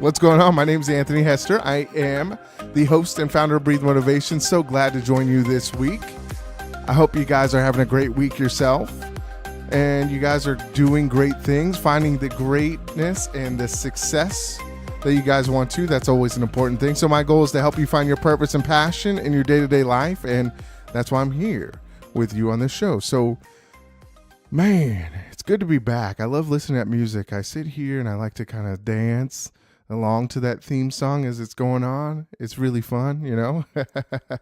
What's going on? My name is Anthony Hester. I am the host and founder of Breathe Motivation. So glad to join you this week. I hope you guys are having a great week yourself and you guys are doing great things, finding the greatness and the success that you guys want to. That's always an important thing. So my goal is to help you find your purpose and passion in your day-to-day life, and that's why I'm here with you on this show. So man, it's good to be back. I love listening to music. I sit here and I like to kind of dance along to that theme song as it's going on. It's really fun, you know. It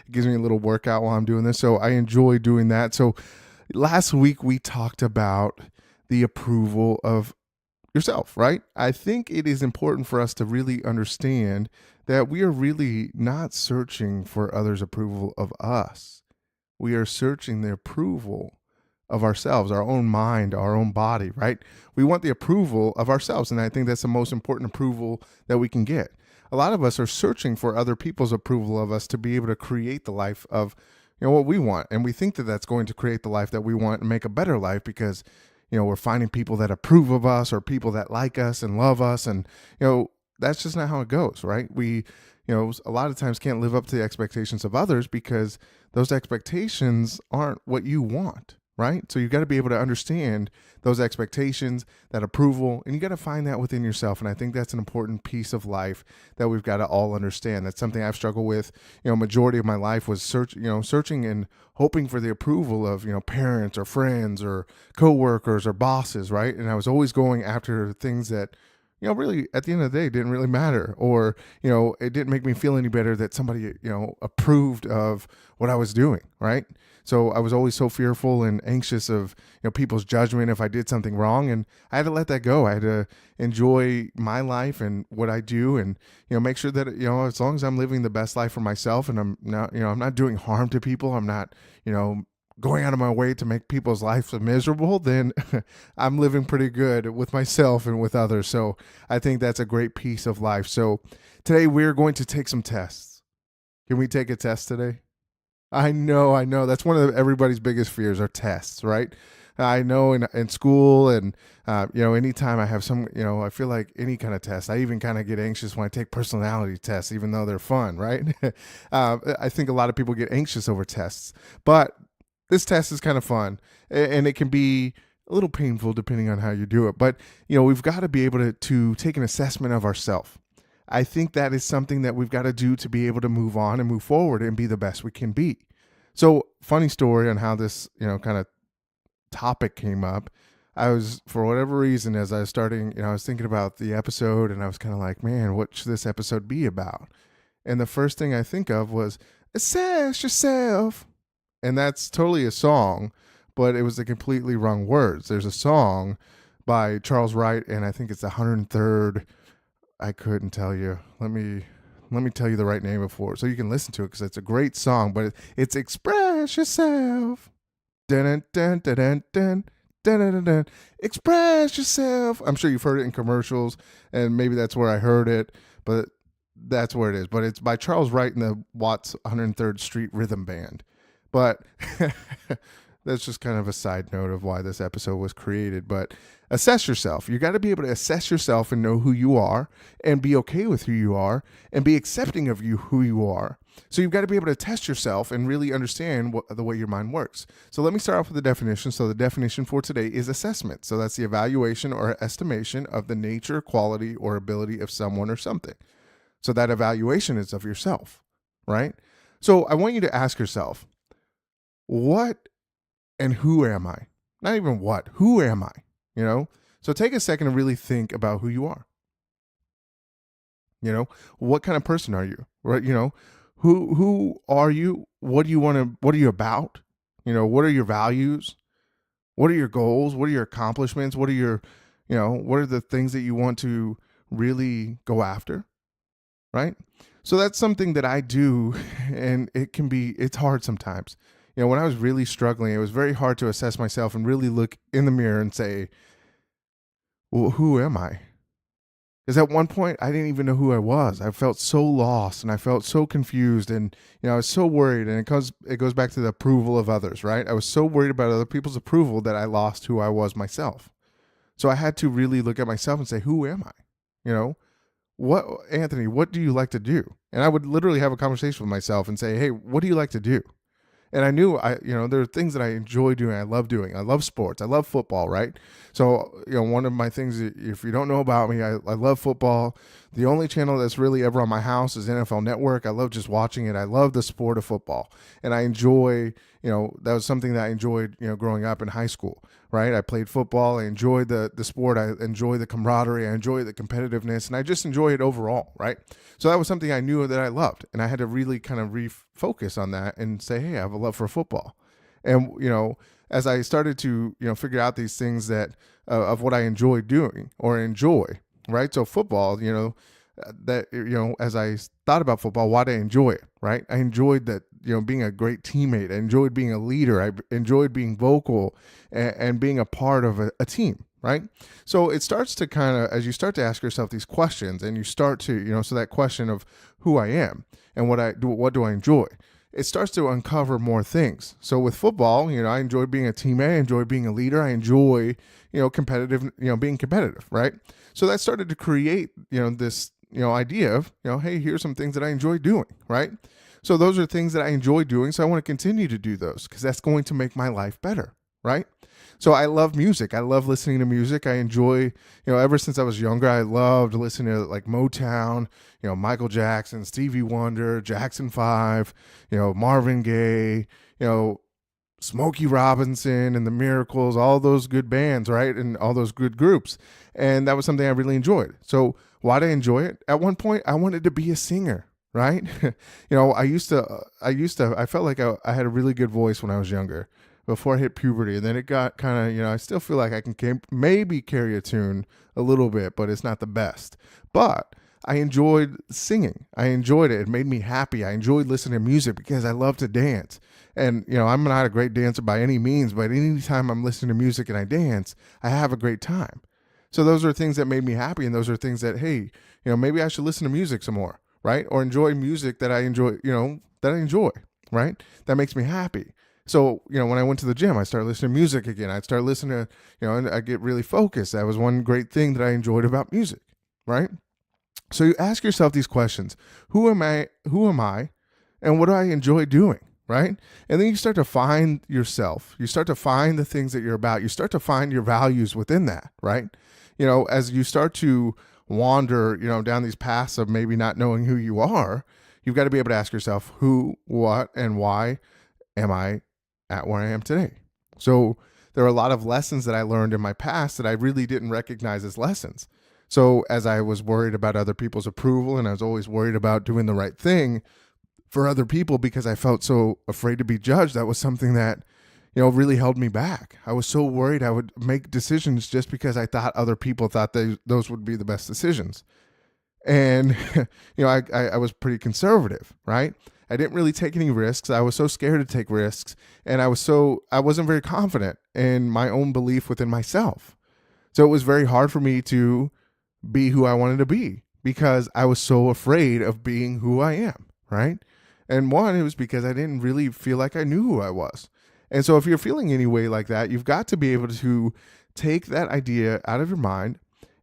gives me a little workout while I'm doing this. So I enjoy doing that. So last week we talked about the approval of yourself, right? I think it is important for us to really understand that we are really not searching for others' approval of us. We are searching the approval of ourselves, our own mind, our own body, right? We want the approval of ourselves. And I think that's the most important approval that we can get. A lot of us are searching for other people's approval of us to be able to create the life of, what we want. And we think that that's going to create the life that we want and make a better life because, we're finding people that approve of us or people that like us and love us. And, that's just not how it goes, right? We, a lot of times can't live up to the expectations of others because those expectations aren't what you want. Right? So you've got to be able to understand those expectations, that approval, and you got to find that within yourself. And I think that's an important piece of life that we've got to all understand. That's something I've struggled with. Majority of my life was searching and hoping for the approval of, parents or friends or coworkers or bosses, right? And I was always going after things that, really at the end of the day didn't really matter, or, it didn't make me feel any better that somebody, approved of what I was doing, right? So I was always so fearful and anxious of, people's judgment if I did something wrong, and I had to let that go. I had to enjoy my life and what I do, and, make sure that, as long as I'm living the best life for myself and I'm not, I'm not doing harm to people, I'm not, going out of my way to make people's lives miserable, then I'm living pretty good with myself and with others. So I think that's a great piece of life. So today we're going to take some tests. Can we take a test today? I know. That's one of everybody's biggest fears are tests, right? I know in school and, anytime I have some, I feel like any kind of test, I even kind of get anxious when I take personality tests, even though they're fun, right? I think a lot of people get anxious over tests, but this test is kind of fun and it can be a little painful depending on how you do it. But, we've got to be able to take an assessment of ourselves. I think that is something that we've got to do to be able to move on and move forward and be the best we can be. So funny story on how this, kind of topic came up. I was, for whatever reason, as I was starting, I was thinking about the episode and I was kind of like, man, what should this episode be about? And the first thing I think of was assess yourself. And that's totally a song, but it was the completely wrong words. There's a song by Charles Wright, and I think it's the 103rd. I couldn't tell you. Let me tell you the right name before so you can listen to it because it's a great song, but it's Express Yourself. Dun, dun, dun, dun, dun, dun, dun, dun, dun. Express yourself. I'm sure you've heard it in commercials, and maybe that's where I heard it, but that's where it is. But it's by Charles Wright and the Watts 103rd Street Rhythm Band. But that's just kind of a side note of why this episode was created. But assess yourself. You got to be able to assess yourself and know who you are and be okay with who you are and be accepting of who you are. So you've got to be able to test yourself and really understand the way your mind works. So let me start off with the definition. So the definition for today is assessment. So that's the evaluation or estimation of the nature, quality, or ability of someone or something. So that evaluation is of yourself, right? So I want you to ask yourself, what and who am I? Not even what, who am I? So take a second to really think about who you are. What kind of person are you? Right? Who are you? What do you want to, what are you about? What are your values? What are your goals? What are your accomplishments? What are your, what are the things that you want to really go after? Right? So that's something that I do, and it's hard sometimes. When I was really struggling, it was very hard to assess myself and really look in the mirror and say, well, who am I? Because at one point, I didn't even know who I was. I felt so lost and I felt so confused, and I was so worried. And it goes back to the approval of others, right? I was so worried about other people's approval that I lost who I was myself. So I had to really look at myself and say, who am I? Anthony, what do you like to do? And I would literally have a conversation with myself and say, hey, what do you like to do? And I knew there are things that I enjoy doing. I love doing. I love sports. I love football, right? So, one of my things, if you don't know about me, I love football. The only channel that's really ever on my house is NFL Network. I love just watching it. I love the sport of football. And I enjoy, that was something that I enjoyed, growing up in high school, right? I played football. I enjoyed the sport. I enjoy the camaraderie. I enjoy the competitiveness. And I just enjoy it overall, right? So that was something I knew that I loved. And I had to really kind of refocus on that and say, hey, I have a love for football. And, as I started to, figure out these things that of what I enjoy doing or enjoy, right? So football, as I thought about football, why did I enjoy it, right? I enjoyed that, being a great teammate. I enjoyed being a leader. I enjoyed being vocal and being a part of a team, right? So it starts to kind of, as you start to ask yourself these questions and you start to, so that question of who I am and what do I enjoy? It starts to uncover more things. So with football, I enjoy being a teammate. I enjoy being a leader. I enjoy, competitive, being competitive, right? So that started to create, this, idea of, hey, here's some things that I enjoy doing, right? So those are things that I enjoy doing. So I want to continue to do those because that's going to make my life better, right? So I love music. I love listening to music. I enjoy, ever since I was younger, I loved listening to like Motown, Michael Jackson, Stevie Wonder, Jackson 5, Marvin Gaye, Smokey Robinson and the Miracles, all those good bands, right? And all those good groups. And that was something I really enjoyed. So why did I enjoy it? At one point, I wanted to be a singer, right? I felt like I had a really good voice when I was younger before I hit puberty. And then it got kind of, I still feel like I can maybe carry a tune a little bit, but it's not the best. But I enjoyed singing. I enjoyed it. It made me happy. I enjoyed listening to music because I love to dance. And, I'm not a great dancer by any means, but anytime I'm listening to music and I dance, I have a great time. So those are things that made me happy. And those are things that, hey, maybe I should listen to music some more, right? Or enjoy music that I enjoy, right? That makes me happy. So, when I went to the gym, I started listening to music again. I'd start listening to, and I get really focused. That was one great thing that I enjoyed about music, right? So you ask yourself these questions. Who am I? And what do I enjoy doing, right? And then you start to find yourself. You start to find the things that you're about. You start to find your values within that, right? As you start to wander, down these paths of maybe not knowing who you are, you've got to be able to ask yourself who, what, and why am I at where I am today? So there are a lot of lessons that I learned in my past that I really didn't recognize as lessons. So as I was worried about other people's approval and I was always worried about doing the right thing for other people because I felt so afraid to be judged, that was something that, really held me back. I was so worried I would make decisions just because I thought other people thought those would be the best decisions. And, I was pretty conservative, right? I didn't really take any risks. I was so scared to take risks. And I wasn't very confident in my own belief within myself. So it was very hard for me to be who I wanted to be because I was so afraid of being who I am, right? And one, it was because I didn't really feel like I knew who I was. And so if you're feeling any way like that, you've got to be able to take that idea out of your mind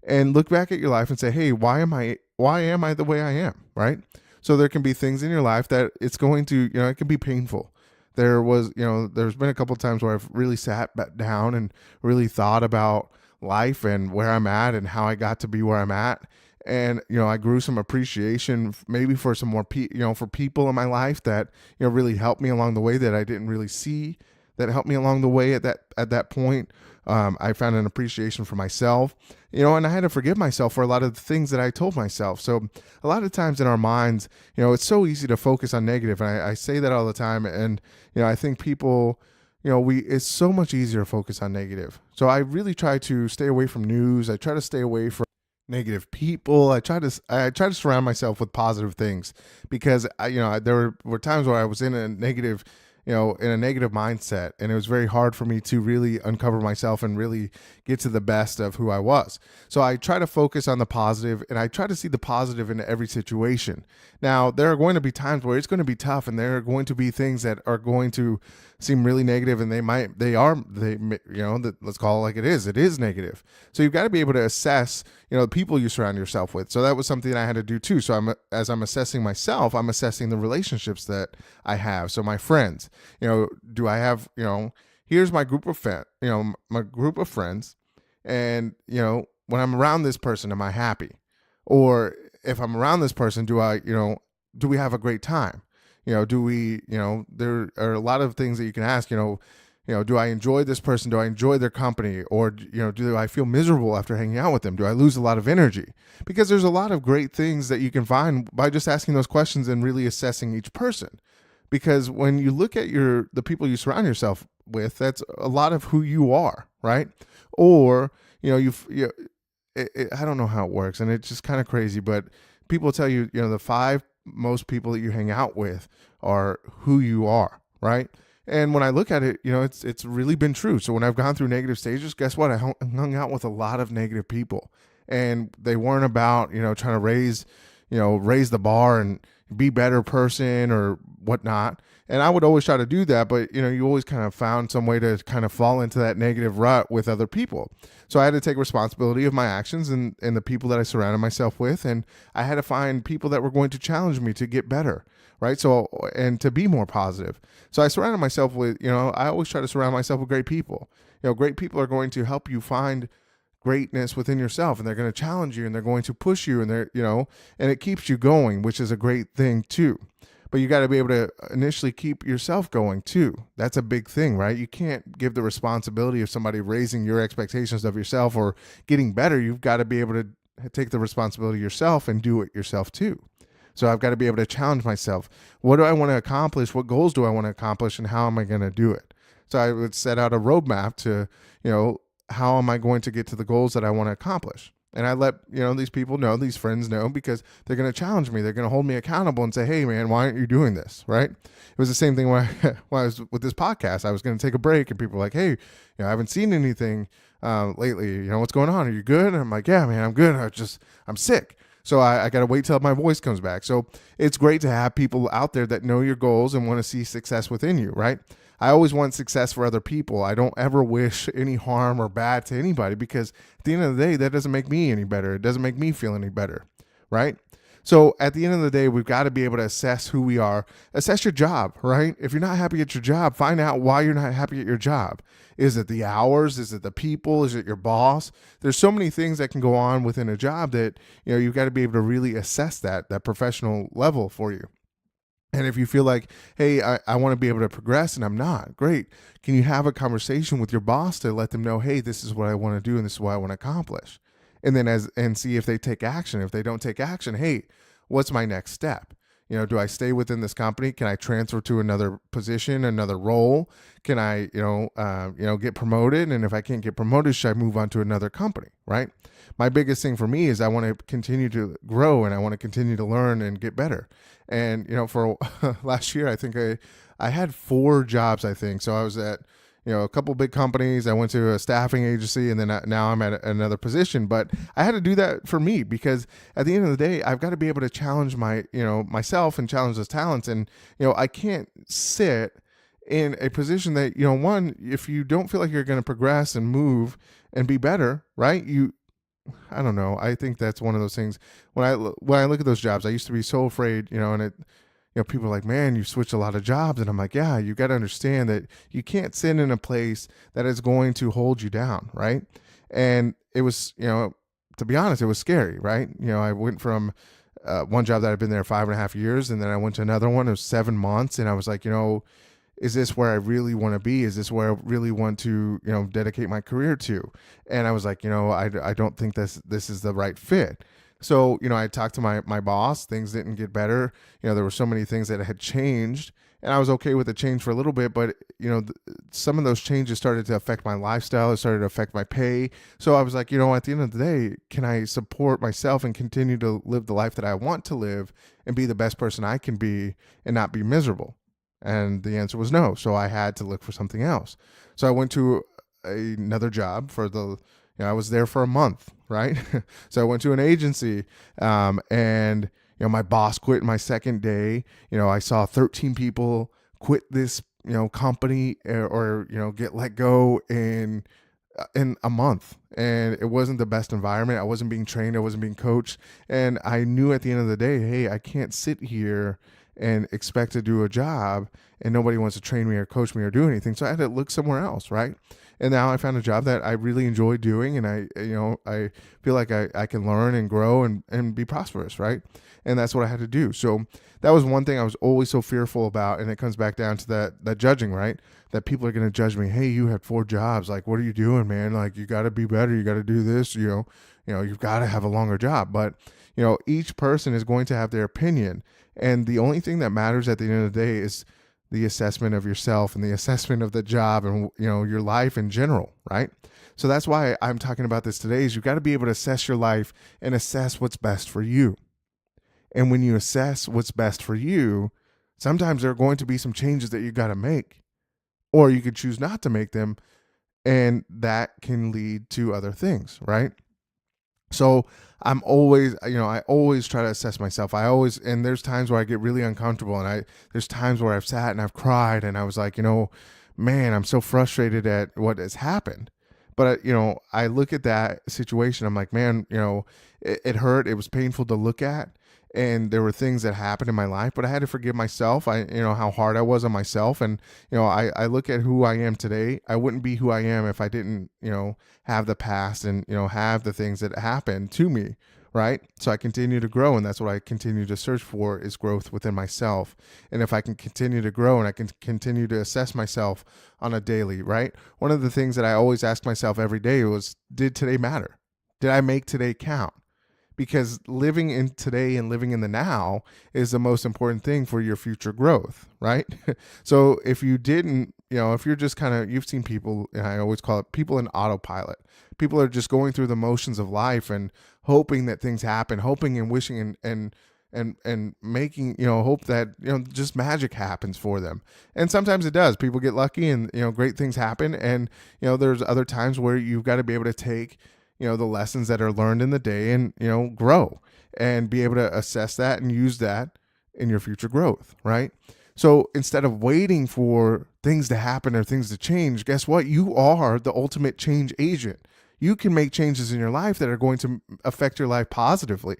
and look back at your life and say, hey, why am I the way I am, right? So there can be things in your life that it's going to, it can be painful. There's been a couple of times where I've really sat back down and really thought about life and where I'm at and how I got to be where I'm at. And, I grew some appreciation maybe for some more, for people in my life that, really helped me along the way that I didn't really see, that helped me along the way at that point. I found an appreciation for myself, and I had to forgive myself for a lot of the things that I told myself. So a lot of times in our minds, it's so easy to focus on negative. And I say that all the time. And, I think people, it's so much easier to focus on negative. So I really try to stay away from news. I try to stay away from negative people. I try to surround myself with positive things because there were times where I was in a negative mindset, and it was very hard for me to really uncover myself and really get to the best of who I was. So I try to focus on the positive, and I try to see the positive in every situation. Now, there are going to be times where it's going to be tough, and there are going to be things that are going to seem really negative, and let's call it like it is negative. So you've got to be able to assess, the people you surround yourself with. So that was something I had to do too. So as I'm assessing myself, I'm assessing the relationships that I have. So my friends, do I have, here's my group of my group of friends, and when I'm around this person, am I happy? Or if I'm around this person, do we have a great time? Do we, there are a lot of things that you can ask, do I enjoy this person? Do I enjoy their company? Or, do I feel miserable after hanging out with them? Do I lose a lot of energy? Because there's a lot of great things that you can find by just asking those questions and really assessing each person. Because when you look at the people you surround yourself with, that's a lot of who you are, right? Or, I don't know how it works, and it's just kind of crazy, but people tell you, the 5 most people that you hang out with are who you are, right? And when I look at it, it's really been true. So when I've gone through negative stages, guess what? I hung out with a lot of negative people, and they weren't about, trying to raise the bar and be a better person or whatnot. And I would always try to do that, but you always kind of found some way to kind of fall into that negative rut with other people. So I had to take responsibility of my actions and the people that I surrounded myself with, and I had to find people that were going to challenge me to get better, right? So, and to be more positive. So I surrounded myself with, I always try to surround myself with great people. Great people are going to help you find greatness within yourself, and they're going to challenge you, and they're going to push you, and and it keeps you going, which is a great thing too. But you got to be able to initially keep yourself going too. That's a big thing, right? You can't give the responsibility of somebody raising your expectations of yourself or getting better. You've got to be able to take the responsibility yourself and do it yourself too. So I've got to be able to challenge myself. What do I want to accomplish? What goals do I want to accomplish? And how am I going to do it? So I would set out a roadmap to, how am I going to get to the goals that I want to accomplish? And I let, these people know, these friends know, because they're going to challenge me. They're going to hold me accountable and say, hey, man, why aren't you doing this? Right? It was the same thing when I was with this podcast. I was going to take a break, and people were like, hey, I haven't seen anything lately. What's going on? Are you good? And I'm like, yeah, man, I'm good. I'm sick. So I got to wait till my voice comes back. So it's great to have people out there that know your goals and want to see success within you, right? I always want success for other people. I don't ever wish any harm or bad to anybody, because at the end of the day, that doesn't make me any better. It doesn't make me feel any better, right? So at the end of the day, we've got to be able to assess who we are. Assess your job, right? If you're not happy at your job, find out why you're not happy at your job. Is it the hours? Is it the people? Is it your boss? There's so many things that can go on within a job that, you've got to be able to really assess that professional level for you. And if you feel like, hey, I want to be able to progress and I'm not, great. Can you have a conversation with your boss to let them know, hey, this is what I want to do and this is what I want to accomplish? And then see if they take action. If they don't take action, hey, what's my next step? Do I stay within this company? Can I transfer to another position, another role? Can I, get promoted? And if I can't get promoted, should I move on to another company, right? My biggest thing for me is I want to continue to grow, and I want to continue to learn and get better. And, for last year, I think I had 4 jobs, I think. So I was at, a couple big companies. I went to a staffing agency, and then now I'm at another position. But I had to do that for me, because at the end of the day, I've got to be able to challenge myself and challenge those talents. And, I can't sit in a position that, one, if you don't feel like you're going to progress and move and be better, right? I don't know. I think that's one of those things. When I look at those jobs, I used to be so afraid, and it, people are like, man, you switched a lot of jobs. And I'm like, yeah, you got to understand that you can't sit in a place that is going to hold you down, right? And it was, to be honest, it was scary, right? I went from one job that I'd been there 5.5 years, and then I went to another one. It was 7 months, and I was like, is this where I really want to be? Is this where I really want to, dedicate my career to? And I was like, I don't think this is the right fit. So, I talked to my boss. Things didn't get better. There were so many things that had changed, and I was okay with the change for a little bit, but, some of those changes started to affect my lifestyle. It started to affect my pay. So I was like, at the end of the day, can I support myself and continue to live the life that I want to live and be the best person I can be and not be miserable? And the answer was no. So I had to look for something else. So I went to another job I was there for a month, right? So I went to an agency, and, my boss quit my second day. I saw 13 people quit this, company or get let go in a month, and it wasn't the best environment. I wasn't being trained, I wasn't being coached, and I knew at the end of the day, hey, I can't sit here and expect to do a job and nobody wants to train me or coach me or do anything. So I had to look somewhere else, right? And now I found a job that I really enjoy doing, and I feel like I can learn and grow and be prosperous, right? And that's what I had to do. So that was one thing I was always so fearful about, and it comes back down to that judging, right? That people are going to judge me. Hey, you had 4 jobs. Like, what are you doing, man? Like, you got to be better. You got to do this. You've got to have a longer job. But each person is going to have their opinion, and the only thing that matters at the end of the day is the assessment of yourself and the assessment of the job and your life in general, right? So that's why I'm talking about this today. Is you got to be able to assess your life and assess what's best for you. And when you assess what's best for you, sometimes there are going to be some changes that you got to make, or you could choose not to make them, and that can lead to other things, right? So I'm always, I always try to assess myself. And there's times where I get really uncomfortable, and there's times where I've sat and I've cried, and I was like, man, I'm so frustrated at what has happened. But I look at that situation, I'm like, man, it hurt. It was painful to look at. And there were things that happened in my life, but I had to forgive myself. How hard I was on myself. And, I look at who I am today. I wouldn't be who I am if I didn't, have the past and, have the things that happened to me. Right. So I continue to grow. And that's what I continue to search for, is growth within myself. And if I can continue to grow and I can continue to assess myself on a daily, right? One of the things that I always ask myself every day was, did today matter? Did I make today count? Because living in today and living in the now is the most important thing for your future growth, right? So if you didn't, if you're just you've seen people, and I always call it people in autopilot. People are just going through the motions of life and hoping that things happen, hoping and wishing and making, hope that, just magic happens for them. And sometimes it does. People get lucky and, great things happen. And, there's other times where you've got to be able to take the lessons that are learned in the day and, grow and be able to assess that and use that in your future growth, right? So instead of waiting for things to happen or things to change, guess what? You are the ultimate change agent. You can make changes in your life that are going to affect your life positively,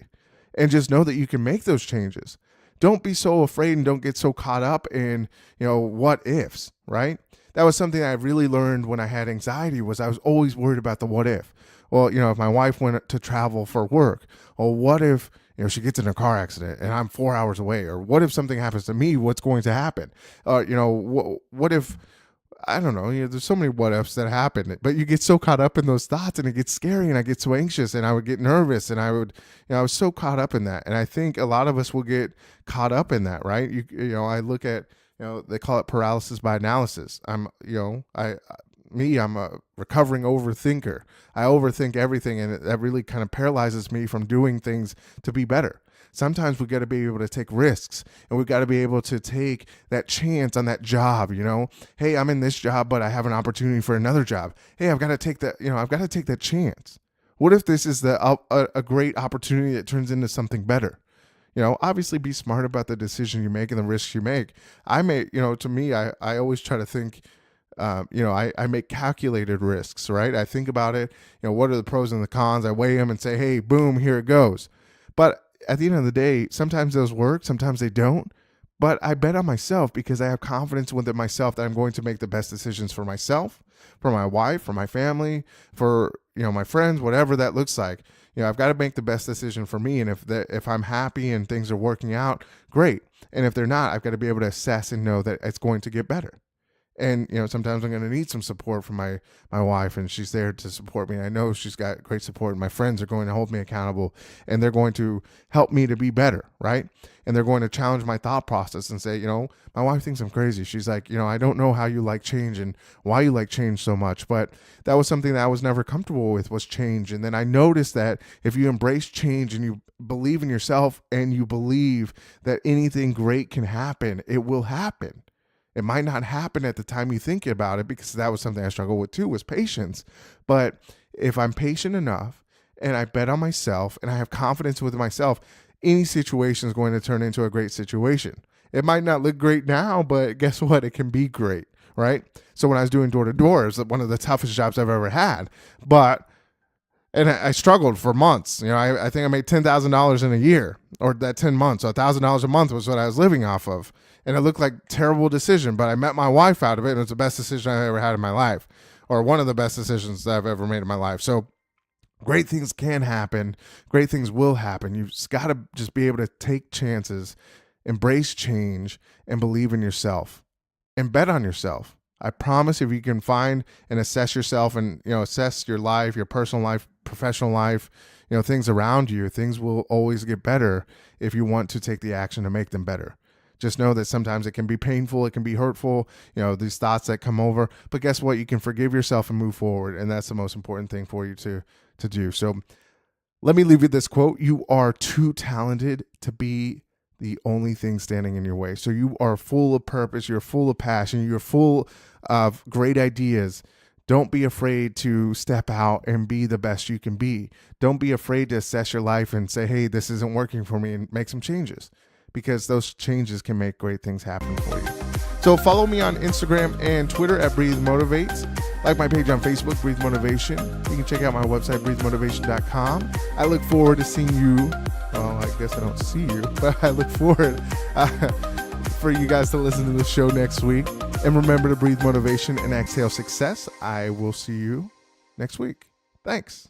and just know that you can make those changes. Don't be so afraid and don't get so caught up in, what ifs, right? That was something I really learned when I had anxiety. Was I was always worried about the what if. Well, if my wife went to travel for work, or what if, she gets in a car accident and I'm 4 hours away, or what if something happens to me, what's going to happen? What if, I don't know, there's so many what ifs that happen, but you get so caught up in those thoughts and it gets scary, and I get so anxious and I would get nervous, and I was so caught up in that. And I think a lot of us will get caught up in that, right? I look at, they call it paralysis by analysis. I'm a recovering overthinker. I overthink everything, and that really kind of paralyzes me from doing things to be better. Sometimes we got to be able to take risks, and we've got to be able to take that chance on that job. Hey, I'm in this job, but I have an opportunity for another job. Hey, I've got to take that. I've got to take that chance. What if this is a great opportunity that turns into something better? Obviously be smart about the decision you make and the risks you make. To me, I always try to think, I make calculated risks, right? I think about it, what are the pros and the cons? I weigh them and say, hey, boom, here it goes. But at the end of the day, sometimes those work, sometimes they don't. But I bet on myself because I have confidence within myself that I'm going to make the best decisions for myself, for my wife, for my family, for, my friends, whatever that looks like. I've got to make the best decision for me. And if I'm happy and things are working out, great. And if they're not, I've got to be able to assess and know that it's going to get better. And, sometimes I'm going to need some support from my wife, and she's there to support me. I know she's got great support, and my friends are going to hold me accountable, and they're going to help me to be better, right? And they're going to challenge my thought process and say, my wife thinks I'm crazy. She's like, I don't know how you like change and why you like change so much. But that was something that I was never comfortable with, was change. And then I noticed that if you embrace change and you believe in yourself and you believe that anything great can happen, it will happen. It might not happen at the time you think about it, because that was something I struggled with too, was patience. But if I'm patient enough and I bet on myself and I have confidence with myself, any situation is going to turn into a great situation. It might not look great now, but guess what? It can be great, right? So when I was doing door to door, it's one of the toughest jobs I've ever had. And I struggled for months. I think I made $10,000 in a year, or that 10 months. So $1,000 a month was what I was living off of. And it looked like a terrible decision, but I met my wife out of it, and it's the best decision I ever had in my life, or one of the best decisions that I've ever made in my life. So great things can happen. Great things will happen. You've got to just be able to take chances, embrace change, and believe in yourself, and bet on yourself. I promise if you can find and assess yourself and, assess your life, your personal life, professional life, things around you, things will always get better if you want to take the action to make them better. Just know that sometimes it can be painful, it can be hurtful, these thoughts that come over, but guess what? You can forgive yourself and move forward. And that's the most important thing for you to do. So let me leave you this quote. You are too talented to be the only thing standing in your way. So you are full of purpose. You're full of passion. You're full of great ideas. Don't be afraid to step out and be the best you can be. Don't be afraid to assess your life and say, hey, this isn't working for me, and make some changes, because those changes can make great things happen for you. So follow me on Instagram and Twitter at Breathe Motivates. Like my page on Facebook, Breathe Motivation. You can check out my website, breathemotivation.com. I look forward to seeing you. Well, I guess I don't see you, but I look forward for you guys to listen to the show next week. And remember to breathe motivation and exhale success. I will see you next week. Thanks.